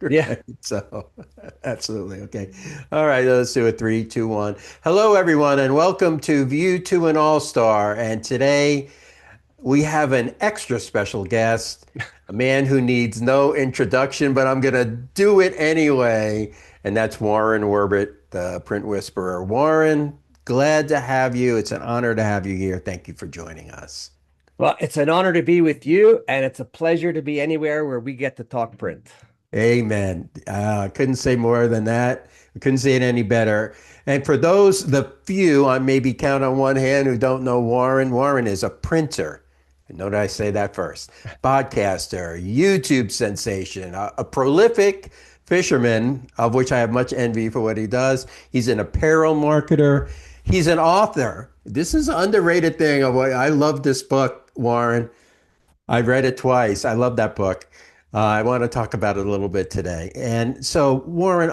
Yeah. Right. So, absolutely. Okay. All right. Let's do it. Three, two, one. Hello, everyone, and welcome to View to an All-Star. And today we have an extra special guest, a man who needs no introduction, but I'm going to do it anyway. And that's Warren Werbitt, the print whisperer. Warren, glad to have you. It's an honor to have you here. Thank you for joining us. Well, it's an honor to be with you, and it's a pleasure to be anywhere where we get to talk print. Amen. Couldn't say more than that. We couldn't say it any better. And for those, the few, I maybe count on one hand who don't know Warren, Warren is a printer. Note I say that first. Podcaster, YouTube sensation, a prolific fisherman, of which I have much envy for what he does. He's an apparel marketer. He's an author. This is an underrated thing of what I love this book, Warren. I read it twice. I love that book. I want to talk about it a little bit today. And so, Warren,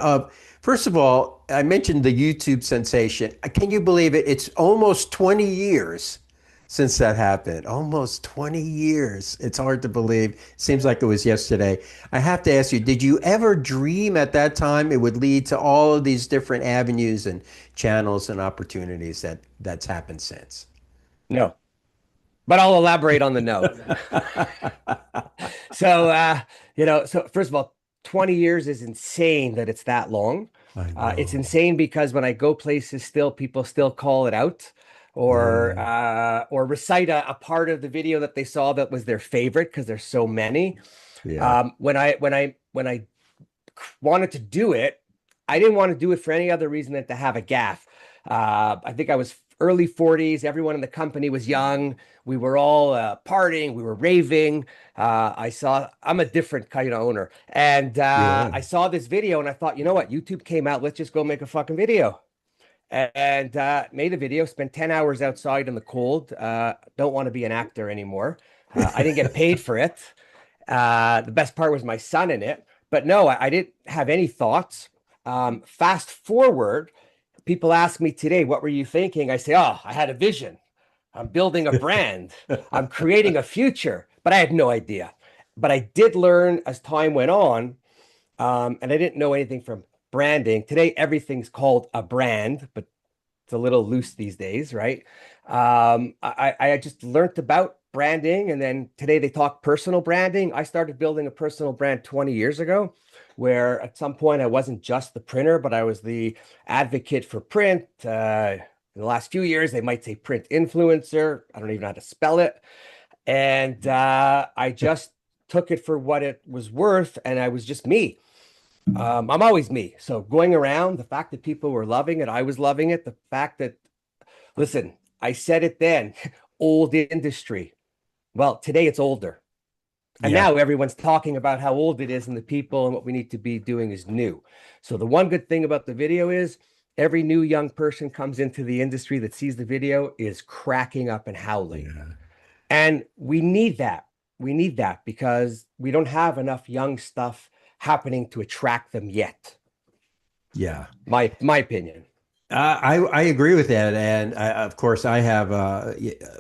first of all, I mentioned the YouTube sensation. Can you believe it? It's almost 20 years since that happened. Almost 20 years. It's hard to believe. Seems like it was yesterday. I have to ask you, did you ever dream at that time it would lead to all of these different avenues and channels and opportunities that's happened since? No, but I'll elaborate on the no. So, so first of all, 20 years is insane that it's that long. I It's know. insane because when I go places still, people still call it out Yeah. or recite a part of the video that they saw that was their favorite because there's so many. Yeah. When I wanted to do it, I didn't want to do it for any other reason than to have a gaff. I think I was early 40s. Everyone in the company was young. We were all partying. We were raving. I'm a different kind of owner. And Yeah. I saw this video and I thought, you know what? YouTube came out. Let's just go make a fucking video. And made a video, spent 10 hours outside in the cold. Don't want to be an actor anymore. I didn't get paid for it. The best part was my son in it. But no, I didn't have any thoughts. Fast forward, people ask me today, what were you thinking? I say, oh, I had a vision. I'm building a brand. I'm creating a future, but I had no idea. But I did learn as time went on, and I didn't know anything from branding. Today, everything's called a brand, but it's a little loose these days, right? I just learned about branding, and then today they talk personal branding. I started building a personal brand 20 years ago, where at some point I wasn't just the printer, but I was the advocate for print. In the last few years, they might say print influencer. I don't even know how to spell it. And I just took it for what it was worth, and I was just me. I'm always me. So going around, the fact that people were loving it, I was loving it. The fact that, listen, I said it then, old industry. Well, today it's older. And Yeah. now everyone's talking about how old it is and the people and what we need to be doing is new. So the one good thing about the video is every new young person comes into the industry that sees the video is cracking up and howling. Yeah. And we need that. We need that because we don't have enough young stuff happening to attract them yet. Yeah. My opinion. I agree with that. And of course, I have,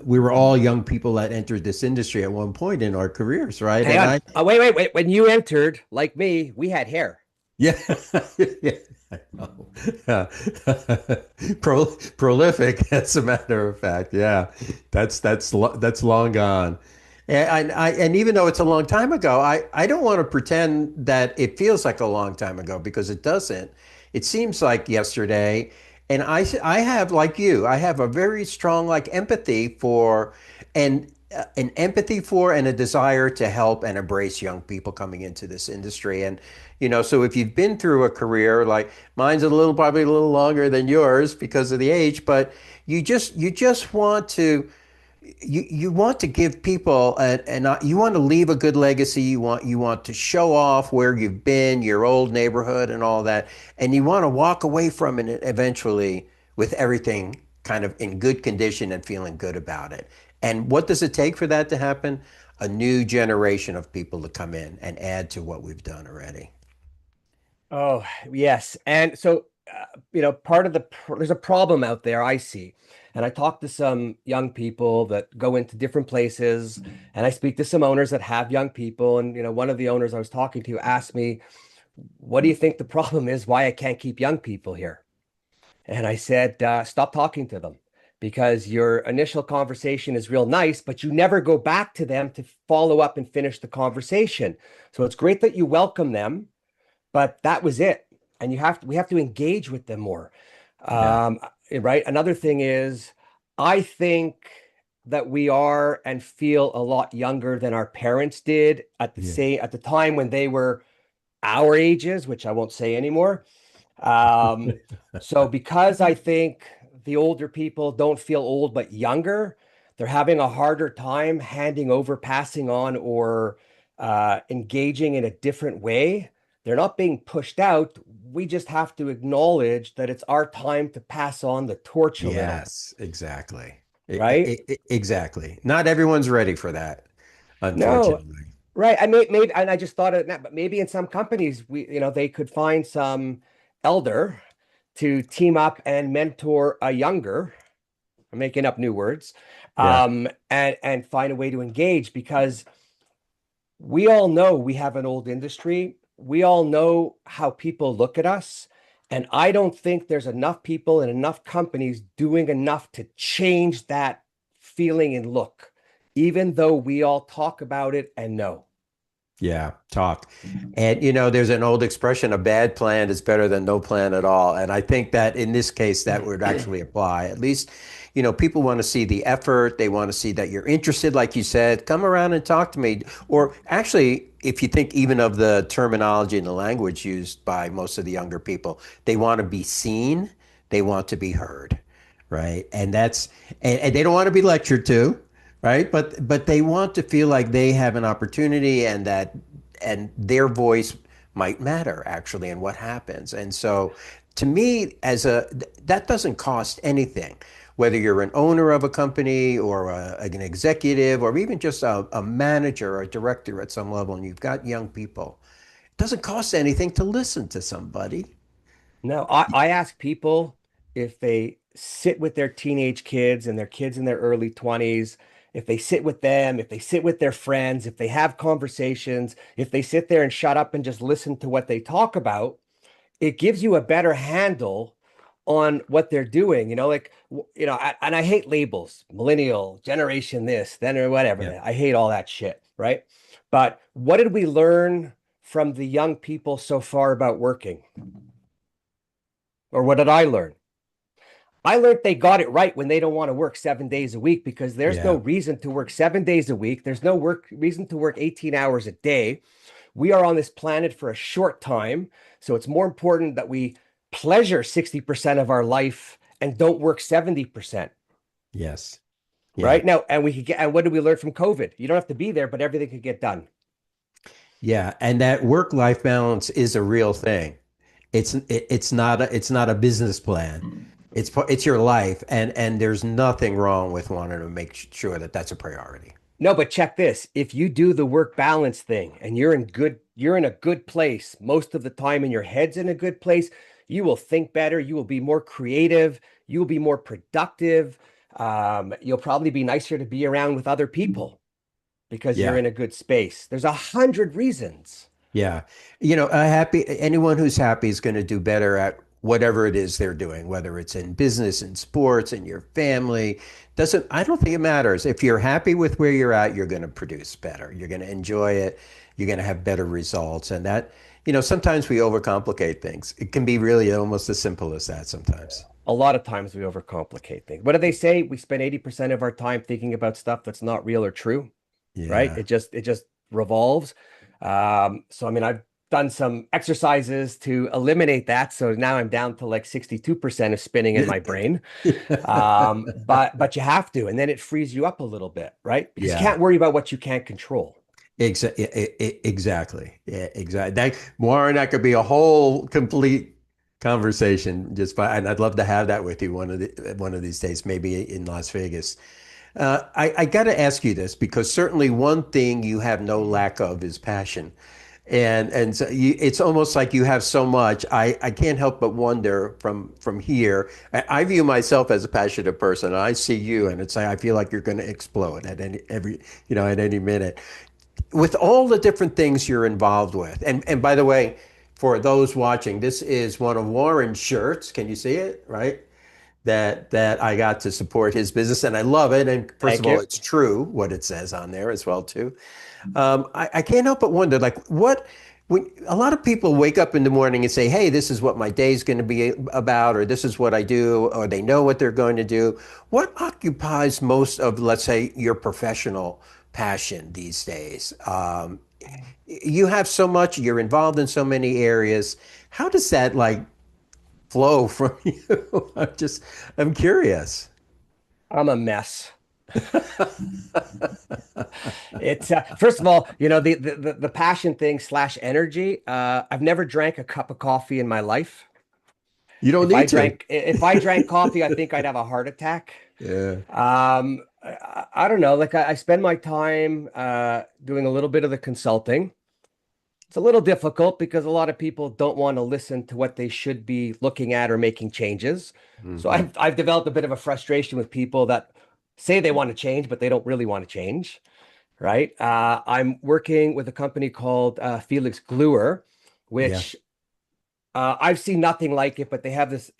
we were all young people that entered this industry at one point in our careers, right? Hang And on. Wait. When you entered, like me, we had hair. yeah, yeah, I know. Yeah. Prolific, as a matter of fact. Yeah. That's long gone. And even though it's a long time ago, I don't want to pretend that it feels like a long time ago because it doesn't. It seems like yesterday. And I have, like you, I have a very strong like empathy for and an empathy for and a desire to help and embrace young people coming into this industry. And so if you've been through a career like mine's probably a little longer than yours because of the age, but you just want to you want to give people and you want to leave a good legacy. You want to show off where you've been, your old neighborhood, and all that, and you want to walk away from it eventually with everything kind of in good condition and feeling good about it. And what does it take for that to happen? A new generation of people to come in and add to what we've done already. Oh, yes. And so, part of there's a problem out there I see. And I talk to some young people that go into different places, and I speak to some owners that have young people. And, one of the owners I was talking to asked me, what do you think the problem is? Why I can't keep young people here? And I said, stop talking to them because your initial conversation is real nice, but you never go back to them to follow up and finish the conversation. So it's great that you welcome them, but that was it. And we have to engage with them more. Yeah. Um, right. Another thing is, I think that we are and feel a lot younger than our parents did Yeah. at the time when they were our ages, which I won't say anymore. Um, so because I think the older people don't feel old but younger, they're having a harder time handing over, passing on, or engaging in a different way. They're not being pushed out. We just have to acknowledge that it's our time to pass on the torch a little, Yes, exactly. right? Exactly. Not everyone's ready for that, No, unfortunately. right. I may, maybe, and I just thought of that, but maybe in some companies, they could find some elder to team up and mentor a younger. I'm making up new words, Yeah. and find a way to engage because we all know we have an old industry. We all know how people look at us. And I don't think there's enough people and enough companies doing enough to change that feeling and look, even though we all talk about it and know. Yeah, talk. And there's an old expression, a bad plan is better than no plan at all. And I think that in this case, that would actually apply. At least, people want to see the effort. They want to see that you're interested, like you said, come around and talk to me. Or actually, if you think even of the terminology and the language used by most of the younger people, they want to be seen, they want to be heard, right? And they don't want to be lectured to, right? But they want to feel like they have an opportunity and their voice might matter actually in what happens. And so to me, that doesn't cost anything. Whether you're an owner of a company or an executive or even just a manager or a director at some level, and you've got young people, it doesn't cost anything to listen to somebody. No, I ask people if they sit with their teenage kids and their kids in their early 20s, if they sit with them, if they sit with their friends, if they have conversations, if they sit there and shut up and just listen to what they talk about, it gives you a better handle on what they're doing. And I hate labels, millennial, generation this, then or Yeah. whatever. I hate all that shit, right? But what did we learn from the young people so far about working? Or what did I learn? I learned they got it right when they don't want to work 7 days a week because there's no Yeah. reason to work 7 days a week. There's no reason to work 18 hours a day. We are on this planet for a short time. So it's more important that we pleasure 60% of our life and don't work 70%. Yes. Yeah. Right now, and what did we learn from COVID? You don't have to be there, but everything could get done. Yeah. And that work-life balance is a real thing. It's not a business plan. It's your life, and there's nothing wrong with wanting to make sure that that's a priority. No, but check this. If you do the work balance thing and you're in a good place most of the time and your head's in a good place, you will think better, you will be more creative, you will be more productive. You'll probably be nicer to be around with other people because you're Yeah. in a good space. There's 100 reasons. Yeah. Anyone who's happy is going to do better at whatever it is they're doing, whether it's in business, in sports, in your family. I don't think it matters. If you're happy with where you're at, you're going to produce better. You're going to enjoy it. You're going to have better results. And sometimes we overcomplicate things. It can be really almost as simple as that sometimes. A lot of times we overcomplicate things. What do they say? We spend 80% of our time thinking about stuff that's not real or true, right? Yeah. It just revolves. So I mean, I've done some exercises to eliminate that. So now I'm down to like 62% of spinning in my brain. But you have to, and then it frees you up a little bit, right? Because you Yeah. can't worry about what you can't control. Exactly. Yeah, exactly. Warren, that could be a whole complete conversation just by, and I'd love to have that with you one of these days, maybe in Las Vegas. I got to ask you this because certainly one thing you have no lack of is passion. And so it's almost like you have so much. I can't help but wonder from here. I view myself as a passionate person. And I see you, and it's like I feel like you're going to explode at any minute with all the different things you're involved with. And by the way, for those watching, this is one of Warren's shirts. Can you see it? Right? That I got to support his business, and I love it. And first of Thank all, you. it's true what it says on there as well too. I can't help but wonder, like, when a lot of people wake up in the morning and say, "Hey, this is what my day's going to be about," or "This is what I do," or they know what they're going to do. What occupies most of, let's say, your professional passion these days? You have so much, you're involved in so many areas. How does that like flow from you? I'm curious. I'm a mess. It's first of all, the passion thing slash energy. I've never drank a cup of coffee in my life. You don't need to. If I drank coffee, I think I'd have a heart attack. Yeah. I don't know. Like I spend my time doing a little bit of the consulting. It's a little difficult because a lot of people don't want to listen to what they should be looking at or making changes. So Hmm. I've developed a bit of a frustration with people that say they want to change, but they don't really want to change, right? I'm working with a company called Felix Gluer, Yeah. which I've seen nothing like it, but they have this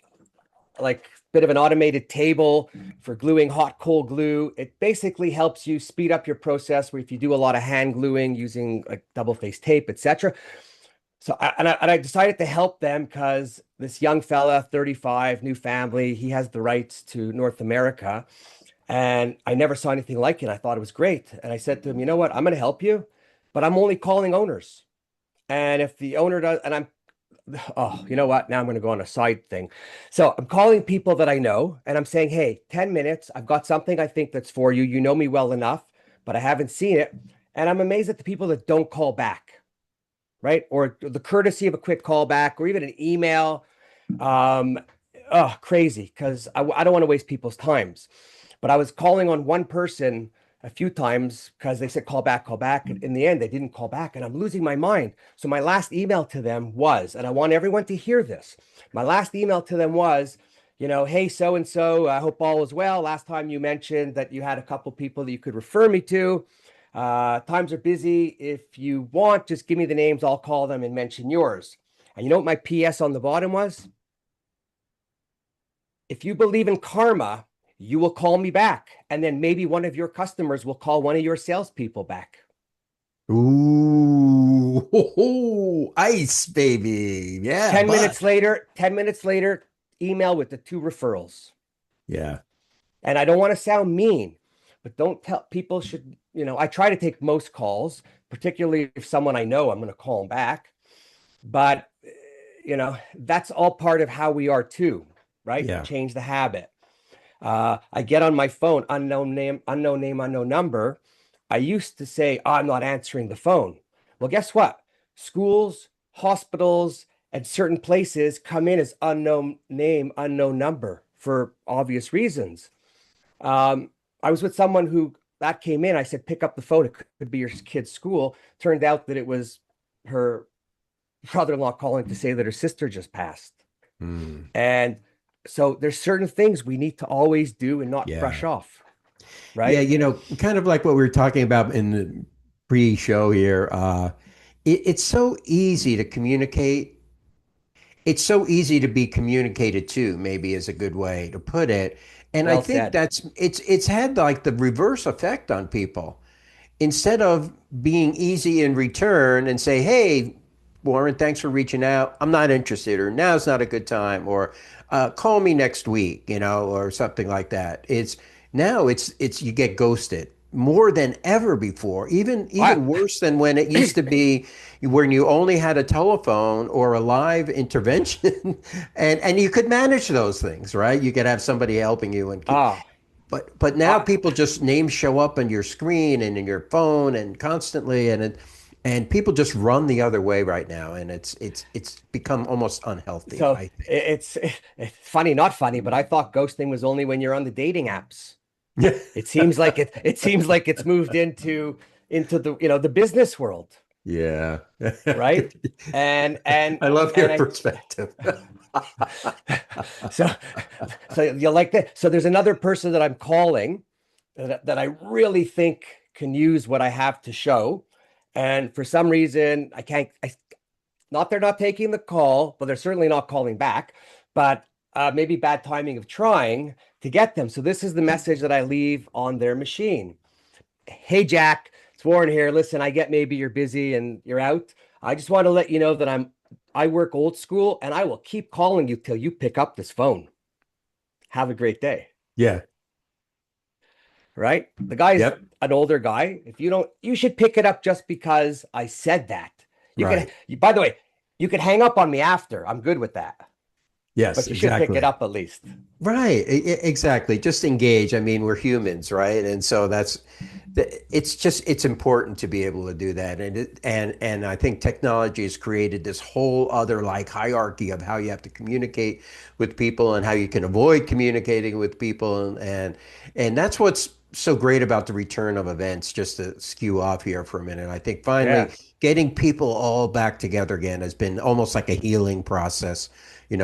like bit of an automated table for gluing hot cold glue. It basically helps you speed up your process where if you do a lot of hand gluing using like double face tape, etc. So I decided to help them because this young fella, 35, new family, he has the rights to North America. And I never saw anything like it. I thought it was great. And I said to him, you know what? I'm going to help you, but I'm only calling owners. And if the owner does, and I'm oh, you know what? Now I'm going to go on a side thing. So I'm calling people that I know and I'm saying, hey, 10 minutes. I've got something I think that's for you. You know me well enough, but I haven't seen it. And I'm amazed at the people that don't call back, right? Or the courtesy of a quick call back or even an email. Um, oh, crazy because I don't want to waste people's times. But I was calling on one person a few times because they said call back, call back. And in the end, they didn't call back, and I'm losing my mind. So my last email to them was, and I want everyone to hear this. My last email to them was, hey, so and so, I hope all is well. Last time you mentioned that you had a couple people that you could refer me to. Times are busy. If you want, just give me the names. I'll call them and mention yours. And you know what my PS on the bottom was? If you believe in karma, you will call me back. And then maybe one of your customers will call one of your salespeople back. Ooh, ho, ho, ice, baby. Yeah, 10 minutes later, email with the two referrals. yeah, And I don't want to sound mean, but don't tell people should, I try to take most calls, particularly if someone I know, I'm going to call them back. But, that's all part of how we are too, right? yeah. Change the habit. I get on my phone, unknown name, unknown number. I used to say, oh, I'm not answering the phone. Well, guess what? Schools, hospitals, and certain places come in as unknown name, unknown number for obvious reasons. Um, I was with someone who that came in. I said, pick up the phone. It could be your kid's school. Turned out that it was her brother-in-law calling to say that her sister just passed. Mm, And so there's certain things we need to always do and not yeah. brush off, Yeah, right? kind of like what we were talking about in the pre-show here. It's so easy to communicate. It's so easy to be communicated to, maybe is a good way to put it. And I Well think said. it's had like the reverse effect on people. Instead of being easy in return and say, "Hey, Warren, thanks for reaching out. I'm not interested," or "Now's not a good time," or "Call me next week," or something like that. It's you get ghosted more than ever before. I, Even worse than when it used to be when you only had a telephone or a live intervention, and you could manage those things, right? You could have somebody helping you and keep. ah, But now I, people just names show up on your screen and in your phone and constantly and people just run the other way right now and it's become almost unhealthy, so I think. it's funny, not funny, but I thought ghosting was only when you're on the dating apps. Yeah. It seems like it's moved into the the business world, Yeah. right? And and I love your and perspective. so so you like that. So there's another person that I'm calling that I really think can use what I have to show. And for some reason, I can't. not they're not taking the call, but they're certainly not calling back, but maybe bad timing of trying to get them. So this is the message that I leave on their machine. Hey, Jack, it's Warren here. Listen, I get maybe you're busy and you're out. I just want to let you know that I work old school and I will keep calling you till you pick up this phone. Have a great day. Yeah. Right? The guy's Yep. an older guy. If you don't, you should pick it up just because I said that. You can, Right. by the way, you can hang up on me after. I'm good with that, Yes, but you should pick it exactly. up at least. Right, exactly. Just engage. I mean, we're humans, right? And so it's just it's important to be able to do that. And I think technology has created this whole other like hierarchy of how you have to communicate with people and how you can avoid communicating with people and that's what's so great about the return of events, just to skew off here for a minute. I think finally Yeah. getting people all back together again has been almost like a healing process,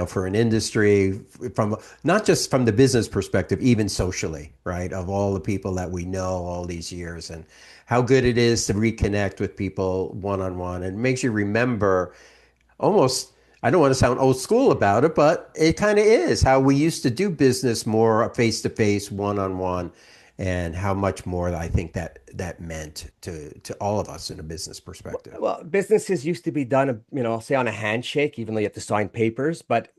for an industry from not just from the business perspective, even socially, right? Of all the people that we know all these years and how good it is to reconnect with people one on one. And it makes you remember almost, I don't want to sound old school about it, but it kind of is how we used to do business more face to face, one on one, and how much more I think that meant to all of us in a business perspective. Well, businesses used to be done, I'll say on a handshake, even though you have to sign papers. But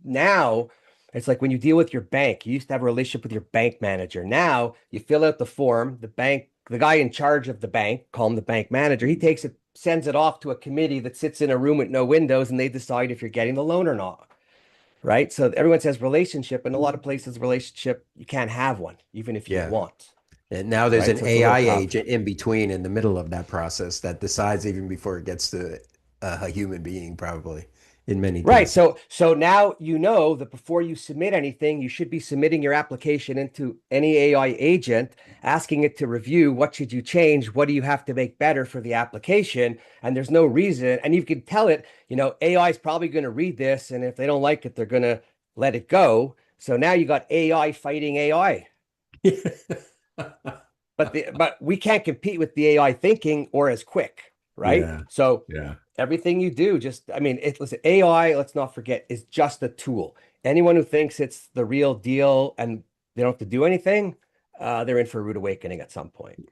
now it's like when you deal with your bank, you used to have a relationship with your bank manager. Now you fill out the form, the guy in charge of the bank, call him the bank manager, he takes it, sends it off to a committee that sits in a room with no windows, and they decide if you're getting the loan or not. Right. So everyone says relationship, and a lot of places, relationship, you can't have one, even if you Yeah. want. And now there's Right. an So it's a little AI tough. agent in between in the middle of that process that decides even before it gets to a human being, probably in many Right. cases. So now you know that before you submit anything, you should be submitting your application into any AI agent, asking it to review what should you change, what do you have to make better for the application, and there's no reason. And you can tell it, AI is probably going to read this, and if they don't like it, they're going to let it go. So now you got AI fighting AI. But we can't compete with the AI thinking or as quick, right? Yeah. So Yeah. everything you do, just I mean, listen, AI, let's not forget, is just a tool. Anyone who thinks it's the real deal and they don't have to do anything, they're in for a rude awakening at some point.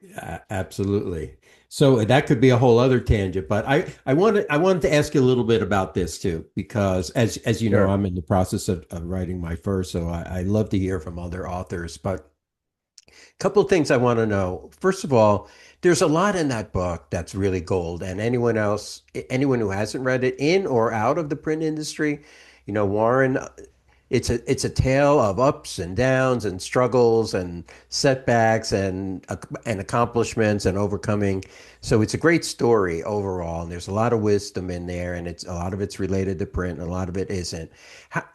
Absolutely. So that could be a whole other tangent, but I wanted to ask you a little bit about this too, because as you know, Sure. I'm in the process of writing my first, so I love to hear from other authors. But couple of things I want to know. First of all, there's a lot in that book that's really gold. And anyone who hasn't read it in or out of the print industry, Warren, it's a tale of ups and downs and struggles and setbacks and accomplishments and overcoming. So it's a great story overall, and there's a lot of wisdom in there, and it's a lot of it's related to print, and a lot of it isn't.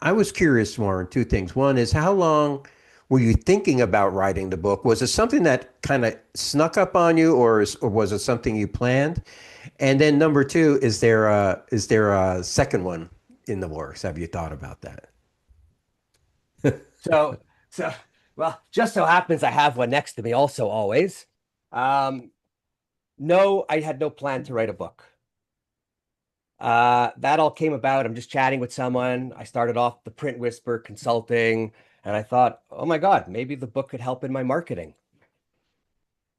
I was curious, Warren, two things. One is how long were you thinking about writing the book? Was it something that kind of snuck up on you, or was it something you planned? And then number two, is there a second one in the works? Have you thought about that? So, so, well, just so happens I have one next to me also always. Um, no, I had no plan to write a book. That all came about. I'm just chatting with someone. I started off the Print Whisper consulting, and I thought, oh my God, maybe the book could help in my marketing.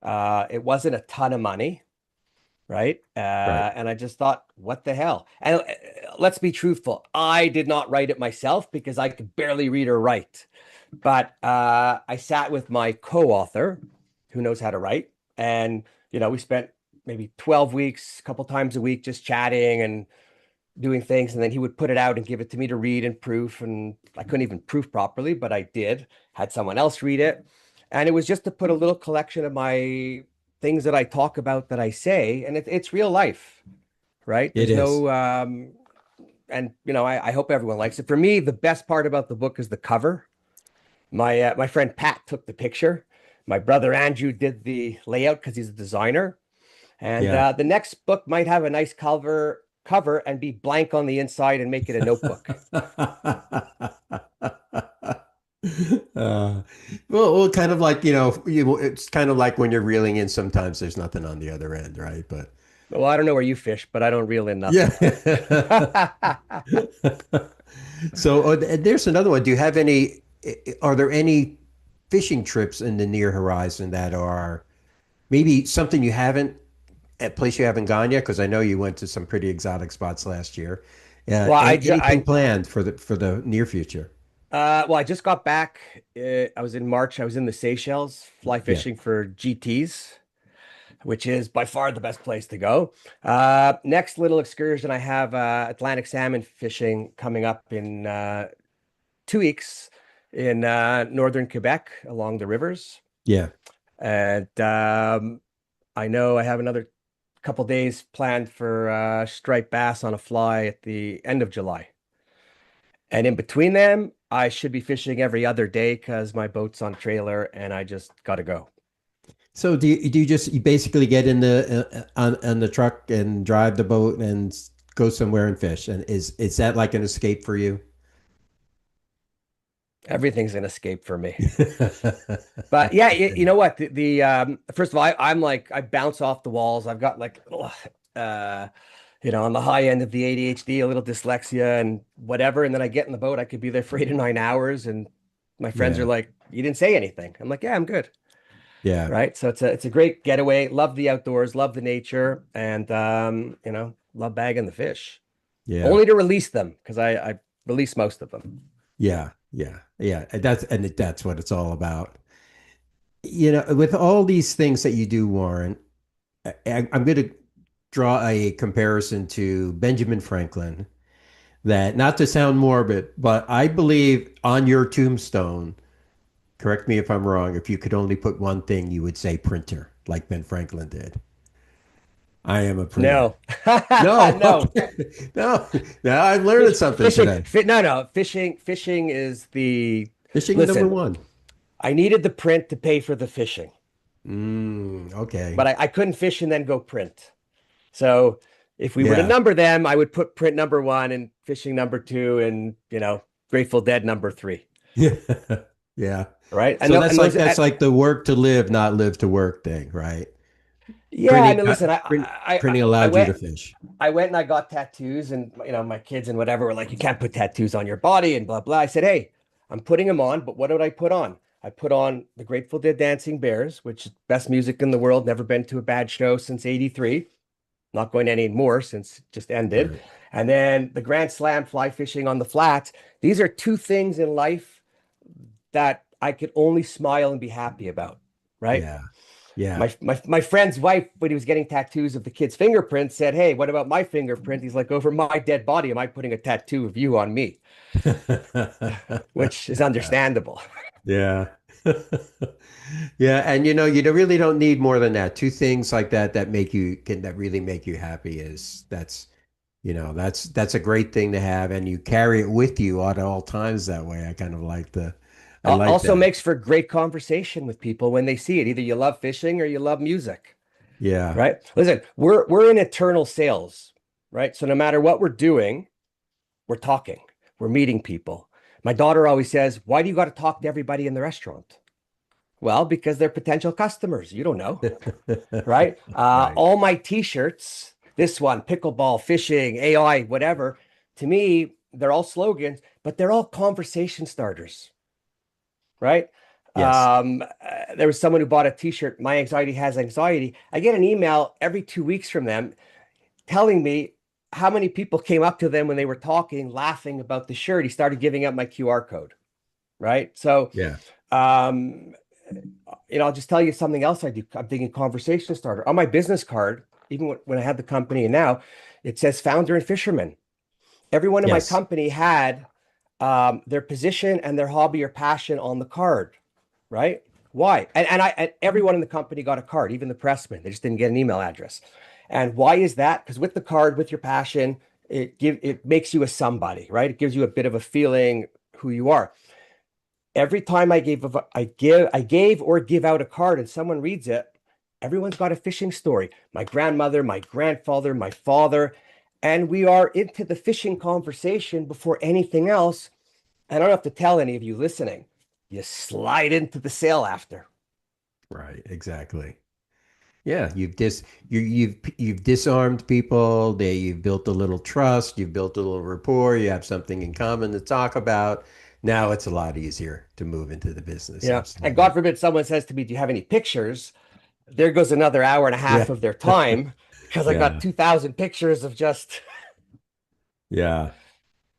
It wasn't a ton of money, right? Right. And I just thought, what the hell? And let's be truthful, I did not write it myself because I could barely read or write. But I sat with my co-author who knows how to write, and we spent maybe 12 weeks, a couple times a week, just chatting and doing things, and then he would put it out and give it to me to read and proof, and I couldn't even proof properly, but I did. Had someone else read it, and it was just to put a little collection of my things that I talk about, that I say, and it's real life, right? It There's is. no and I hope everyone likes it. For me, the best part about the book is the cover. My friend Pat took the picture. My brother Andrew did the layout because he's a designer. And Yeah. the next book might have a nice cover and be blank on the inside and make it a notebook. Uh, well, kind of like, it's kind of like when you're reeling in, sometimes there's nothing on the other end, right? But Well, I don't know where you fish, but I don't reel in Yeah. nothing. So there's another one. Do you have any, are there any fishing trips in the near horizon that are maybe something you haven't, a place you haven't gone yet? Because I know you went to some pretty exotic spots last year. Well, Anything planned for the near future? I just got back. I was in March. I was in the Seychelles fly Yeah. fishing for GTs, which is by far the best place to go. Next little excursion, I have Atlantic salmon fishing coming up in 2 weeks in northern Quebec along the rivers. Yeah. And I know I have another couple days planned for striped bass on a fly at the end of July. And in between them, I should be fishing every other day because my boat's on trailer and I just got to go. So do you just you basically get in the on the truck and drive the boat and go somewhere and fish? And is that like an escape for you? Everything's an escape for me. But yeah, you know what? The first of all, I'm like I bounce off the walls. I've got like uh on the high end of the ADHD, a little dyslexia and whatever. And then I get in the boat, I could be there for 8 or 9 hours, and my friends are Yeah. like, "You didn't say anything." I'm like, "Yeah, I'm good." Yeah. Right. So it's a great getaway. Love the outdoors, love the nature, and love bagging the fish. Yeah. Only to release them because I release most of them. Yeah. Yeah. Yeah. That's what it's all about. With all these things that you do, Warren, I'm going to draw a comparison to Benjamin Franklin. That not to sound morbid, but I believe on your tombstone, correct me if I'm wrong, if you could only put one thing, you would say printer, like Ben Franklin did. I am a printer. No, No, no. okay. No, now I'm learning something today. No. Fishing is the Fishing number listen. one. I needed the print to pay for the fishing, Okay. but I couldn't fish and then go print. So if we were to Yeah. number them, I would put print number one and fishing number two and Grateful Dead number three. Yeah. Yeah. Right. And, So tho- and those that's like the work to live, not live to work thing, right? yeah, I Printing mean, listen, printing I allowed you to went fish. I went and I got tattoos, and my kids and whatever were like, you can't put tattoos on your body and blah blah. I said, hey, I'm putting them on, but what did I put on? I put on the Grateful Dead Dancing Bears, which is best music in the world, never been to a bad show since '83. Not going any more since it just ended. Right. And then the Grand Slam fly fishing on the flats. These are two things in life that I could only smile and be happy about, right? Yeah. Yeah. My friend's wife, when he was getting tattoos of the kid's fingerprints, said, "Hey, what about my fingerprint?" He's like, "Over my dead body, am I putting a tattoo of you on me?" Which is understandable. Yeah. Yeah, and really don't need more than that. Two things like that really make you happy is that's a great thing to have, and you carry it with you at all times that way. I like Also that. makes for great conversation with people when they see it. Either you love fishing or you love music, Yeah. right? Listen, we're in eternal sales, right? So no matter what we're doing, we're talking, we're meeting people. My daughter always says, "Why do you got to talk to everybody in the restaurant?" Well, because they're potential customers. You don't know, right? Right. All my t-shirts, this one, pickleball, fishing, AI, whatever, to me, they're all slogans, but they're all conversation starters, right? Yes. There was someone who bought a t-shirt, My Anxiety Has Anxiety. I get an email every 2 weeks from them telling me how many people came up to them when they were talking, laughing about the shirt. He started giving up my QR code, right? So, Yeah. um, I'll just tell you something else I do. I'm thinking conversation starter on my business card. Even when I had the company and now, it says founder and fisherman. Everyone in my Yes. company had their position and their hobby or passion on the card, right? Why? And everyone in the company got a card, even the pressman. They just didn't get an email address. And why is that? Because with the card, with your passion, it makes you a somebody, right? It gives you a bit of a feeling who you are. Every time I gave or give out a card and someone reads it, everyone's got a fishing story. My grandmother, my grandfather, my father, and we are into the fishing conversation before anything else. I don't have to tell any of you listening. You slide into the sale after. Right. Exactly. Yeah, you've disarmed people. You've built a little trust. You've built a little rapport. You have something in common to talk about. Now it's a lot easier to move into the business. Yeah. And God Absolutely. forbid someone says to me, "Do you have any pictures?" There goes another hour and a half Yeah. of their time because I got Yeah. 2,000 pictures of just Yeah.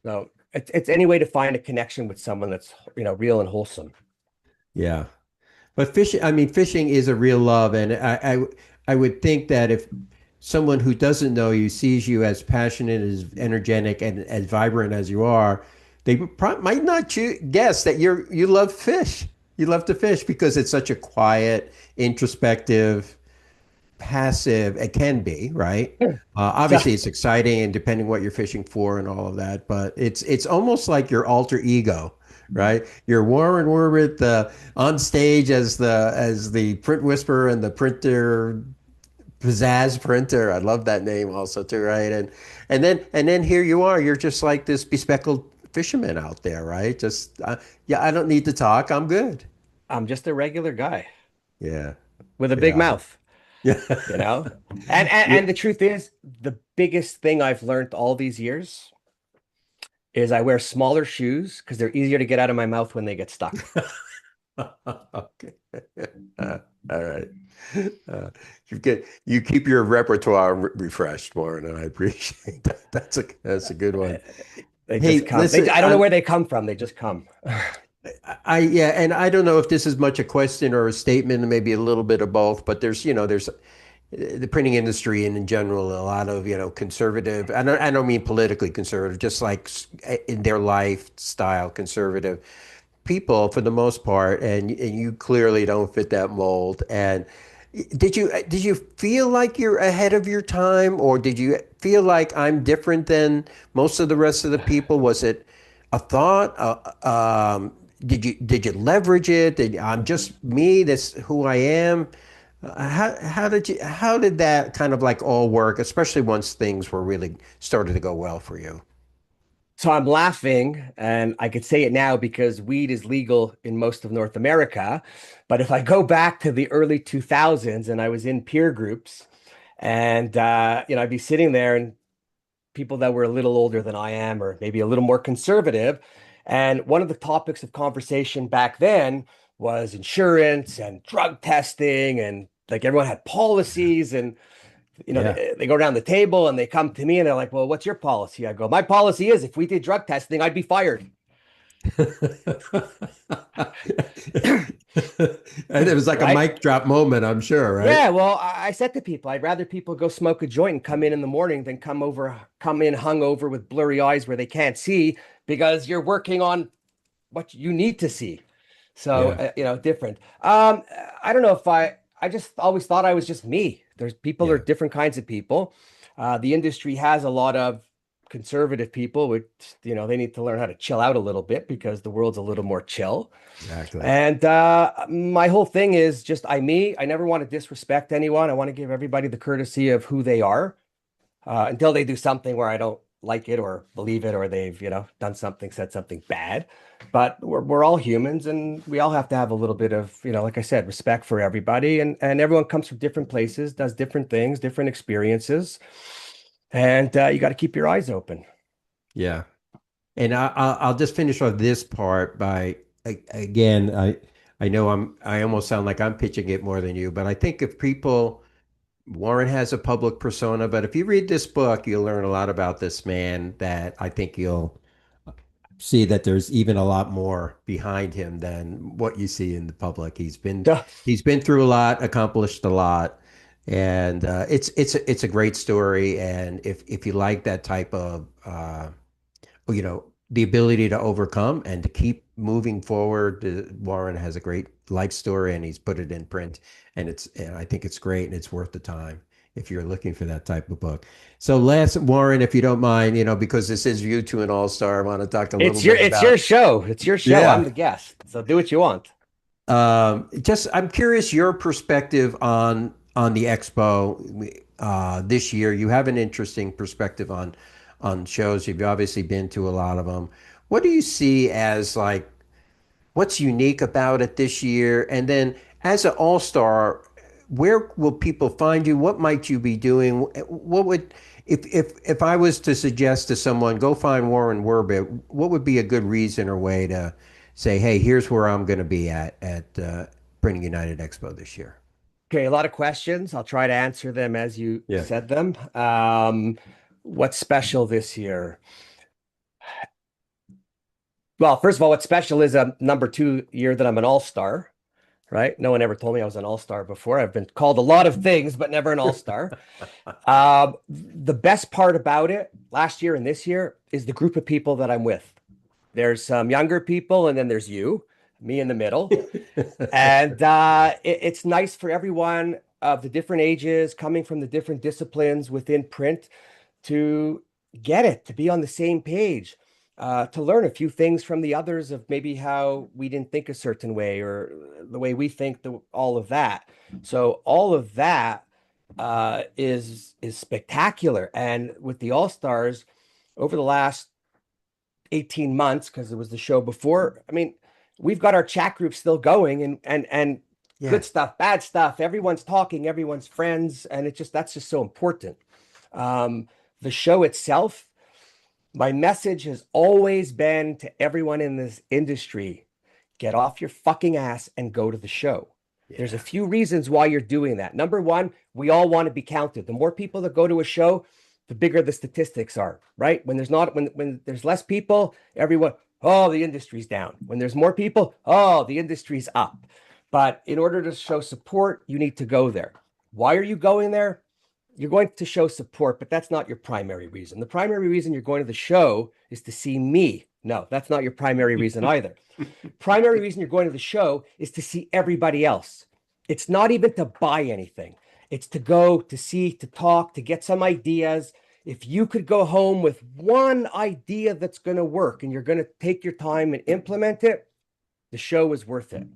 so it's any way to find a connection with someone that's, real and wholesome. Yeah. But fishing, I mean, fishing is a real love, and I would think that if someone who doesn't know you sees you as passionate, as energetic, and as vibrant as you are, they might not guess that you love fish. You love to fish because it's such a quiet, introspective, passive. It can be, right? So Obviously, it's exciting and depending what you're fishing for and all of that. But it's almost like your alter ego, right? You're Warren Werbitt on stage as the print whisperer and the printer pizzazz printer. I love that name also too, right? And then here you are. You're just like this bespectacled fisherman out there, right? Just yeah, I don't need to talk. I'm good. I'm just a regular guy Yeah, with a big yeah, mouth, yeah. you know? And the truth is, the biggest thing I've learned all these years is I wear smaller shoes because they're easier to get out of my mouth when they get stuck. Okay. All right. You keep your repertoire refreshed, Warren, and I appreciate that. That's a good Uh, one. They just Hey, come. listen, I don't know where they come from. They just come. yeah, and I don't know if this is much a question or a statement, maybe a little bit of both, but there's the printing industry and in general a lot of conservative. I don't mean politically conservative, just like in their lifestyle conservative people for the most part, and you clearly don't fit that mold. And did you feel like you're ahead of your time, or did you feel like I'm different than most of the rest of the people? Was it a thought? Did you leverage it? I'm just me. That's who I am. How did that kind of like all work, especially once things were really started to go well for you? So I'm laughing, and I could say it now because weed is legal in most of North America. But if I go back to the early 2000s and I was in peer groups, and I'd be sitting there and people that were a little older than I am, or maybe a little more conservative, and one of the topics of conversation back then was insurance and drug testing, and like everyone had policies, and Yeah. they go around the table and they come to me and they're like, "Well, what's your policy?" I go, "My policy is if we did drug testing, I'd be fired." And it was like a Right? mic drop moment, I'm sure, right? Yeah, well, I said to people, I'd rather people go smoke a joint and come in the morning than come in hungover with blurry eyes where they can't see because you're working on what you need to see. So, Yeah. different. I don't know if I just always thought I was just me. There's people are Yeah. different kinds of people. The industry has a lot of conservative people, which, they need to learn how to chill out a little bit because the world's a little more chill. Exactly. And my whole thing is just me. I never want to disrespect anyone. I want to give everybody the courtesy of who they are until they do something where I don't like it or believe it or they've, done something, said something bad. But we're all humans and we all have to have a little bit of, like I said, respect for everybody. And everyone comes from different places, does different things, different experiences. And you got to keep your eyes open. Yeah. And I'll just finish off this part by again, I know I almost sound like I'm pitching it more than you, but I think if people Warren has a public persona, but if you read this book, you'll learn a lot about this man that I think you'll see that there's even a lot more behind him than what you see in the public. He's been Duh. he's been through a lot, accomplished a lot, and it's a great story. And if you like that type of the ability to overcome and to keep moving forward, Warren has a great life story, and he's put it in print, and I think it's great, and it's worth the time if you're looking for that type of book. So last, Warren, if you don't mind, because this is you to an all-star, I want to talk a little bit It's your about, show. It's your show. I'm yeah. the guest. So do what you want. Just I'm curious your perspective on the expo this year. You have an interesting perspective on shows. You've obviously been to a lot of them. What do you see as what's unique about it this year? And then as an all-star, where will people find you? What might you be doing? What would, if I was to suggest to someone, go find Warren Werbitt, what would be a good reason or way to say, hey, here's where I'm going to be at Printing United Expo this year? Okay, a lot of questions. I'll try to answer them as you Yeah. said them. What's special this year? Well, first of all, what's special is a number 2 year that I'm an all-star, right? No one ever told me I was an all-star before. I've been called a lot of things, but never an all-star. The best part about it last year and this year is the group of people that I'm with. There's some younger people, and then there's you, me in the middle. And it's nice for everyone of the different ages, coming from the different disciplines within print, to get it, to be on the same page, to learn a few things from the others of maybe how we didn't think a certain way or the way we think, all of that. So all of that is spectacular. And with the All Stars over the last 18 months, because it was the show before, I mean, we've got our chat group still going, and Yeah. good stuff, bad stuff. Everyone's talking, everyone's friends, and that's just so important. Um, the show itself, my message has always been to everyone in this industry, get off your fucking ass and go to the show. There's a Yeah. few reasons why you're doing that. Number one, we all want to be counted. The more people that go to a show, the bigger the statistics are, right? When there's less people, everyone, oh, the industry's down. When there's more people, oh, the industry's up. But in order to show support, you need to go there. Why are you going there? You're going to show support, but that's not your primary reason. The primary reason you're going to the show is to see me. No, that's not your primary reason either. Primary reason you're going to the show is to see everybody else. It's not even to buy anything. It's to go, to see, to talk, to get some ideas. If you could go home with one idea that's going to work and you're going to take your time and implement it, the show is worth it.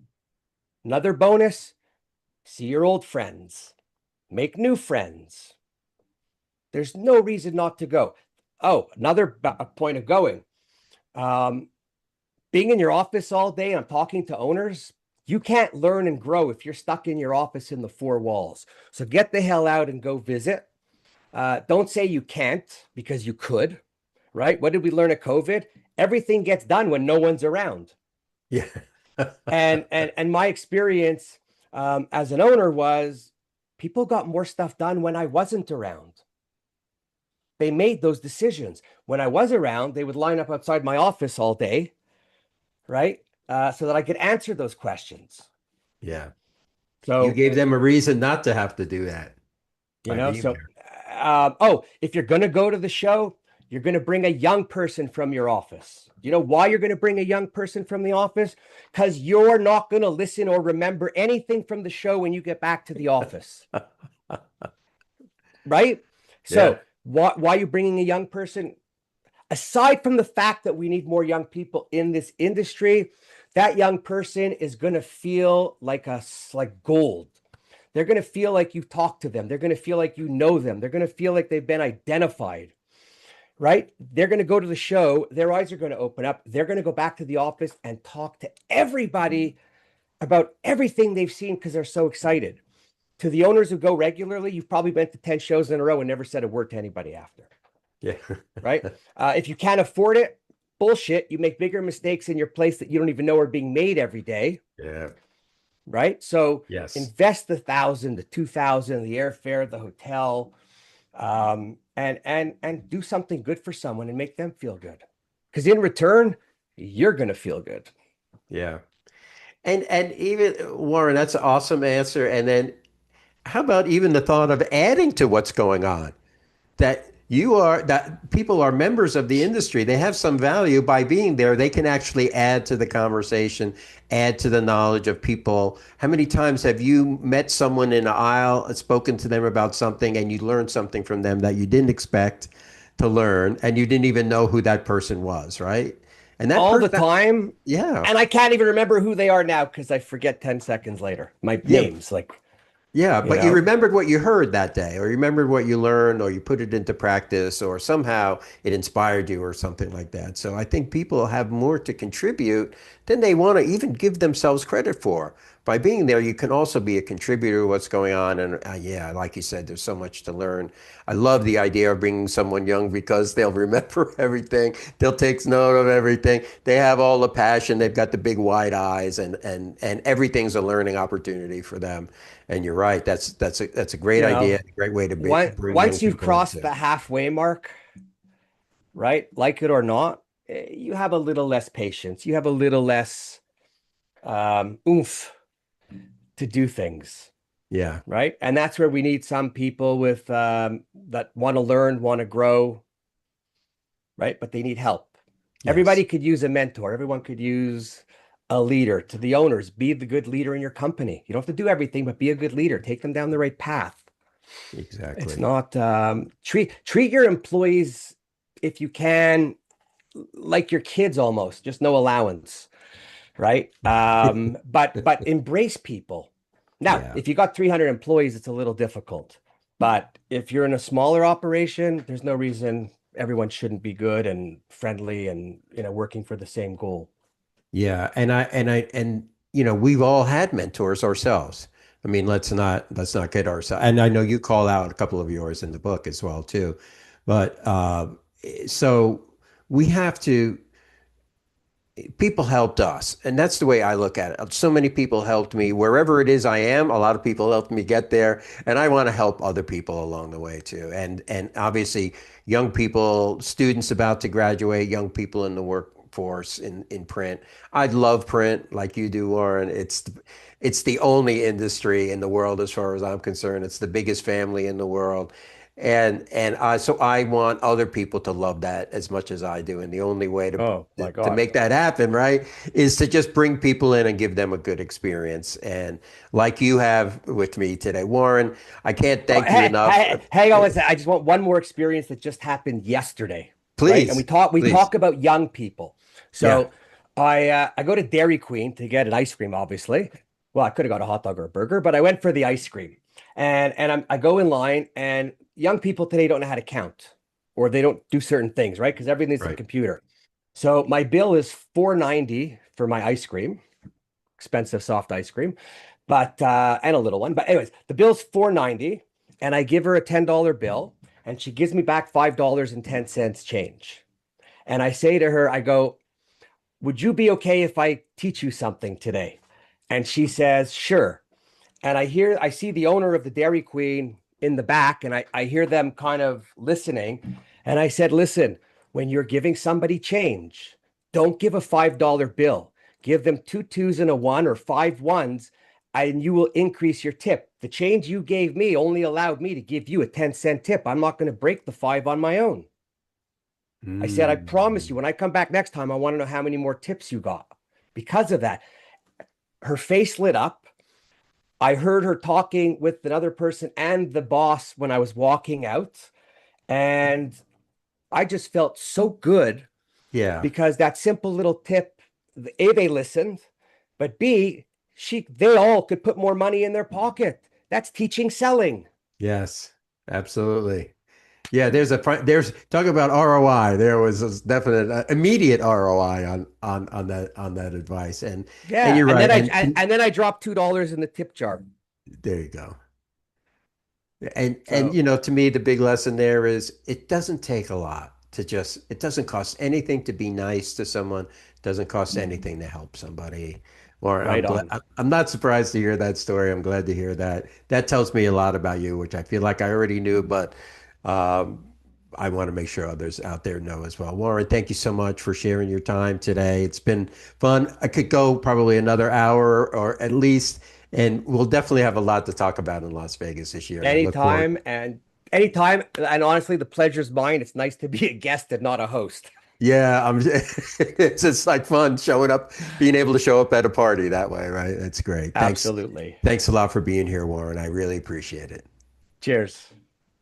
Another bonus, see your old friends, make new friends. There's no reason not to go. Oh, another point of going. Being in your office all day, I'm talking to owners. You can't learn and grow if you're stuck in your office in the four walls. So get the hell out and go visit. Don't say you can't, because you could, right? What did we learn at COVID? Everything gets done when no one's around. Yeah. And my experience as an owner was, people got more stuff done when I wasn't around. They made those decisions. When I was around, they would line up outside my office all day, right? So that I could answer those questions. Yeah. You So, gave them a reason not to have to do that you by know, being so, there. oh, if you're going to go to the show, you're going to bring a young person from your office. You know why you're going to bring a young person from the office? Because you're not going to listen or remember anything from the show when you get back to the office. Right? Yeah. So, why are you bringing a young person? Aside from the fact that we need more young people in this industry, that young person is going to feel like gold. They're going to feel like you've talked to them. They're going to feel like you know them. They're going to feel like they've been identified, right? They're going to go to the show. Their eyes are going to open up. They're going to go back to the office and talk to everybody about everything they've seen because they're so excited. To the owners who go regularly, you've probably been to 10 shows in a row and never said a word to anybody after. Yeah. Right? If you can't afford it, bullshit. You make bigger mistakes in your place that you don't even know are being made every day. Yeah. Right? So Yes. invest the 1,000, the 2,000, the airfare, the hotel, and do something good for someone and make them feel good. Because in return, you're gonna feel good. Yeah. And even Warren, that's an awesome answer. And then how about even the thought of adding to what's going on? That people are members of the industry. They have some value by being there. They can actually add to the conversation, add to the knowledge of people. How many times have you met someone in an aisle, spoken to them about something, and you learned something from them that you didn't expect to learn, and you didn't even know who that person was, right? And that All the person, time. yeah, And I can't even remember who they are now because I forget 10 seconds later. My yeah, names, like, Yeah, you but you know? remembered what you heard that day, or you remembered what you learned, or you put it into practice, or somehow it inspired you, or something like that. So I think people have more to contribute than they want to even give themselves credit for. By being there, you can also be a contributor to what's going on. And yeah, like you said, there's so much to learn. I love the idea of bringing someone young because they'll remember everything. They'll take note of everything. They have all the passion. They've got the big wide eyes, and everything's a learning opportunity for them. And you're right. That's a great You idea, know, a great way to bring young once you've people crossed into. the halfway mark, right? Like it or not, you have a little less patience. You have a little less oomph to do things, Yeah. right? And that's where we need some people with that want to learn, want to grow, right? But they need help. Yes. Everybody could use a mentor. Everyone could use a leader. To the owners, be the good leader in your company. You don't have to do everything, but be a good leader. Take them down the right path. It's Exactly. not treat your employees if you can like your kids almost, just no allowance, right? But embrace people. Now, Yeah. if you got 300 employees, it's a little difficult. But if you're in a smaller operation, there's no reason everyone shouldn't be good and friendly and working for the same goal. Yeah. And we've all had mentors ourselves. I mean, let's not kid ourselves. And I know you call out a couple of yours in the book as well too. But so we have to people helped us. And that's the way I look at it. So many people helped me wherever it is I am. A lot of people helped me get there. And I want to help other people along the way too. And obviously young people, students about to graduate, young people in the workforce in print. I love print like you do, Warren. It's the only industry in the world as far as I'm concerned. It's the biggest family in the world. So I want other people to love that as much as I do. And the only way to Oh my to God. make that happen, right, is to just bring people in and give them a good experience. And like you have with me today, Warren, I can't Oh, thank you enough. hang on a second. I just want one more experience that just happened yesterday, right? And we Please, talk we please. talk about young people. Yeah, So I go to Dairy Queen to get an ice cream, obviously. Well, I could have got a hot dog or a burger, but I went for the ice cream. I go in line, and young people today don't know how to count, or they don't do certain things, right? Because everything's a right, computer. So my bill is 4.90 for my ice cream, expensive soft ice cream, but and a little one. But anyways, the bill's 4.90, and I give her a $10 bill, and she gives me back $5.10 change. And I say to her, I go, "Would you be okay if I teach you something today?" And she says, "Sure." And I see the owner of the Dairy Queen in the back, and I hear them kind of listening. And I said, "Listen, when you're giving somebody change, don't give a $5 bill. Give them two twos and a one, or five ones, and you will increase your tip. The change you gave me only allowed me to give you a 10-cent tip. I'm not going to break the five on my own." I said, "I promise you, Mm. when I come back next time, I want to know how many more tips you got." Because of that, her face lit up. I heard her talking with another person and the boss when I was walking out. And I just felt so good Yeah. because that simple little tip, A, they listened, but B, they all could put more money in their pocket. That's teaching selling. Yes. Absolutely. Yeah, there's talk about ROI. There was a definite immediate ROI on that advice, and Yeah. you're And right. then I And and then I dropped $2 in the tip jar. there you go. And So to me, the big lesson there is it doesn't take a lot it doesn't cost anything to be nice to someone. It doesn't cost anything to help somebody. Or I'm right glad on. I'm not surprised to hear that story. I'm glad to hear that. That tells me a lot about you, which I feel like I already knew, but um, I want to make sure others out there know as well. Warren, thank you so much for sharing your time today. It's been fun. I could go probably another hour or at least, and we'll definitely have a lot to talk about in Las Vegas this year. And I look forward. Anytime. And honestly, the pleasure's mine. It's nice to be a guest and not a host. Yeah, it's just like fun showing up, being able to show up at a party that way, right? That's great. Thanks. Absolutely. Thanks a lot for being here, Warren. I really appreciate it. Cheers.